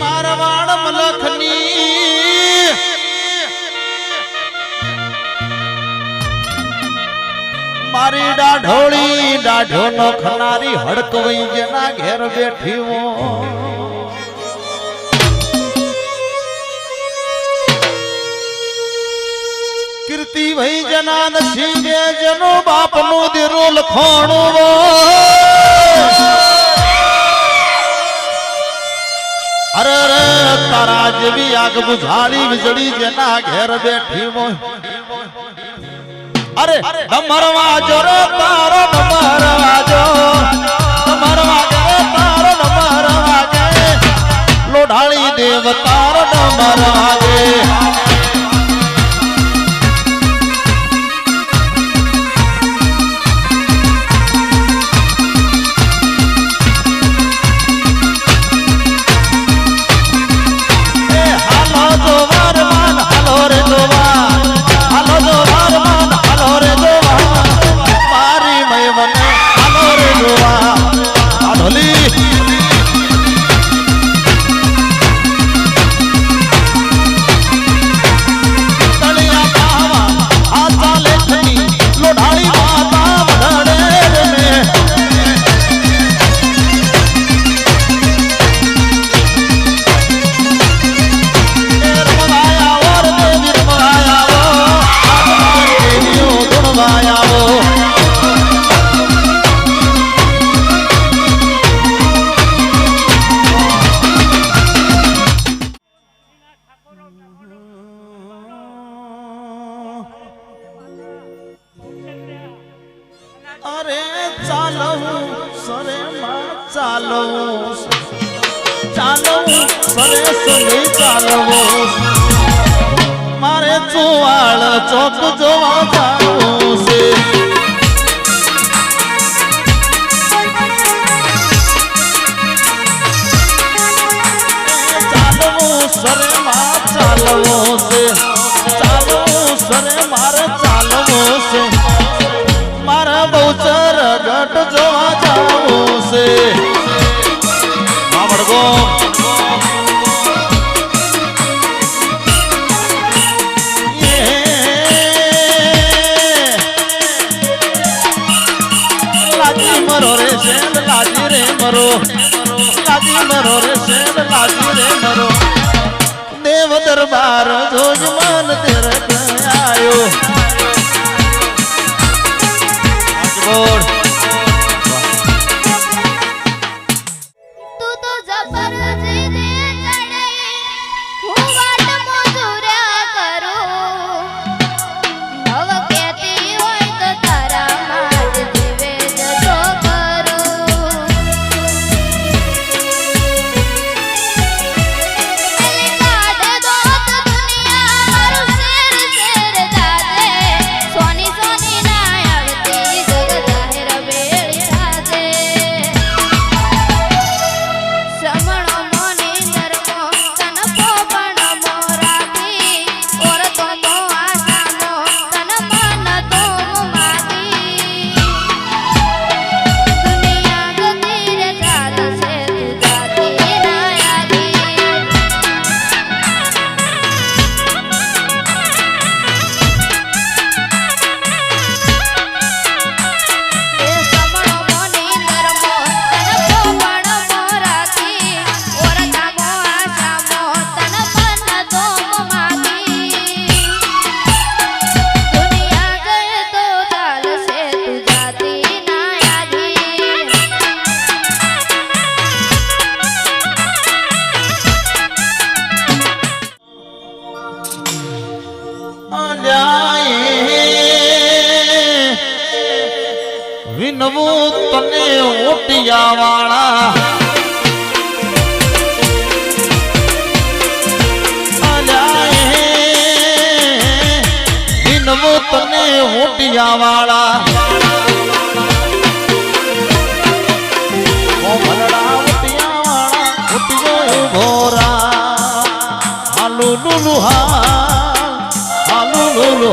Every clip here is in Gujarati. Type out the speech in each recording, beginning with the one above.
મારવાડ મલખની મારી ડાઢોળી ડાઢો નો ખનારી હડકવઈ જેના ઘેર બેઠી હો કીર્તિ ભાઈ જના નસીબે જનો બાપનું દેરો લખોણું અરે રે તારા જેવી આગ બુઝાડી વીજળી જેના ઘેર બેઠી હોય અરે ડમરવા જો રે તારો ડમરવા જો ડમરવા રે તારો ડમરવા જે લોઢાળી દેવ તારો ડમરવા જે અરે ચાલવું સરે માં ચાલવું ચાલવું સરે સરે ચાલવું મારે ચુવાળ ચોક જોવા જાવું છે ચાલવું સરે માં ચાલવું છે ચાલવું સરે મારે ચાલવું છે મારા બહુચર ગટ જોવા જાવું છે મામડગો લાજી મરો રે શેર લાજી રે મરો લાજી મરો રે શેર લાજી રે મરો દેવ દરબાર જોજ મન તેર આયો Lord. तू तो जबर दे चढ़े हूँ वाट मजूरिया करो नव कहती होय तो तारा माज जीवे जो करो काट दो तो दुनिया मारू शेर शेर दादे सोनी सोनी ना आवती વિનવું તને ઓટિયા વાળા વિનવું તને ઓટિયા વાળા ભરડા ઓટિયા વાળા ઓટિયો ભોરા હાલુ લુલુ હાલુ લુલુ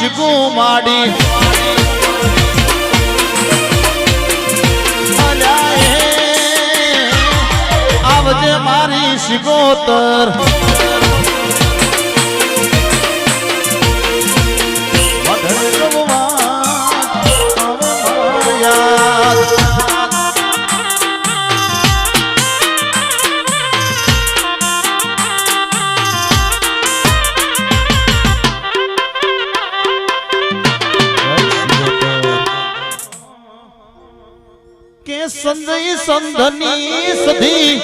શીગું માડી આવજે મારી શિગોતર કે સંજય સંધની સધી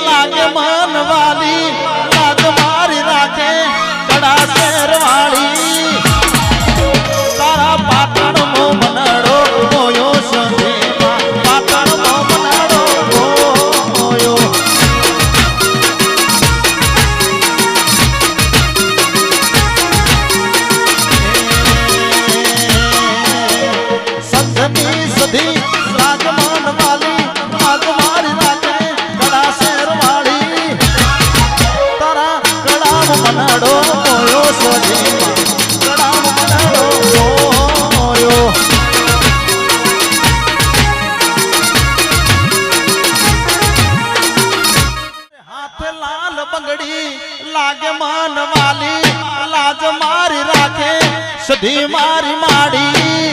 લાગે માનવાલી લાગ મારી રાખે કડા શેર વાળી તારા પાટણ મો મનડો મોયો સંધી પાટણ મો મનડો મોયો સંધની સધી મનડો મોયો સોજી કડામ મનડો મોયો હાથે લાલ બંગડી લાગે માનવાલી લાજ મારી રાખે સધી મારી માડી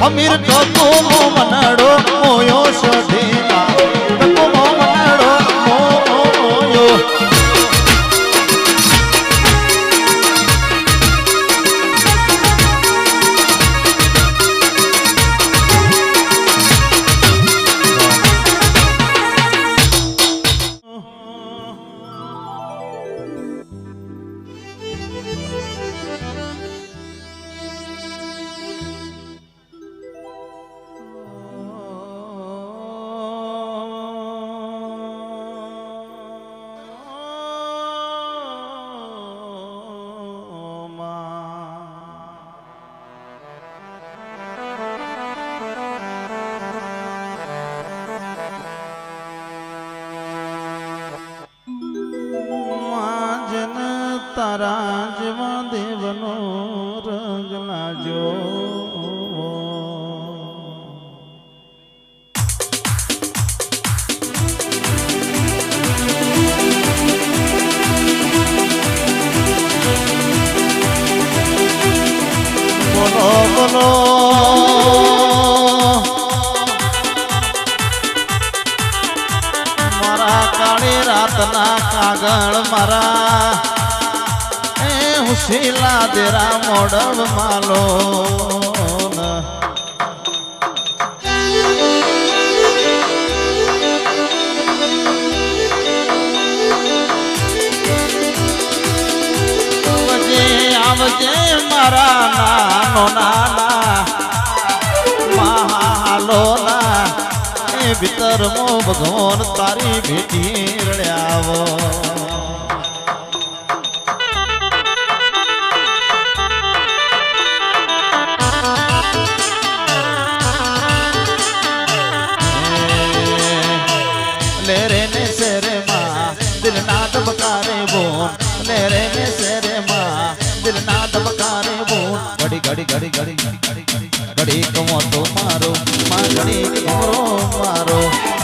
હમીર કપો મો મનડો મોયો સધી કપો મો મનડો મોયો તારા જેવા દેવનો રંગ લાજો બોલો બોલો મારા કાળી રાતના કાગળ મારા હુશીલા દેરા મોડલ માલો આવજે મારા નાનો નાના મહાલો ના એ ભીતર મો ભગવાન તારી ભેટી રડ્યાવો लेरे ने सेरे माँ दिल ना दबकारे बोन लेरे ने सेरे माँ दिल ना दबकारे बोन घड़ी घड़ी घड़ी घड़ी घड़ी घड़ी घड़ी घड़ी कमो तो मारो माँ घड़ी कमरो मारो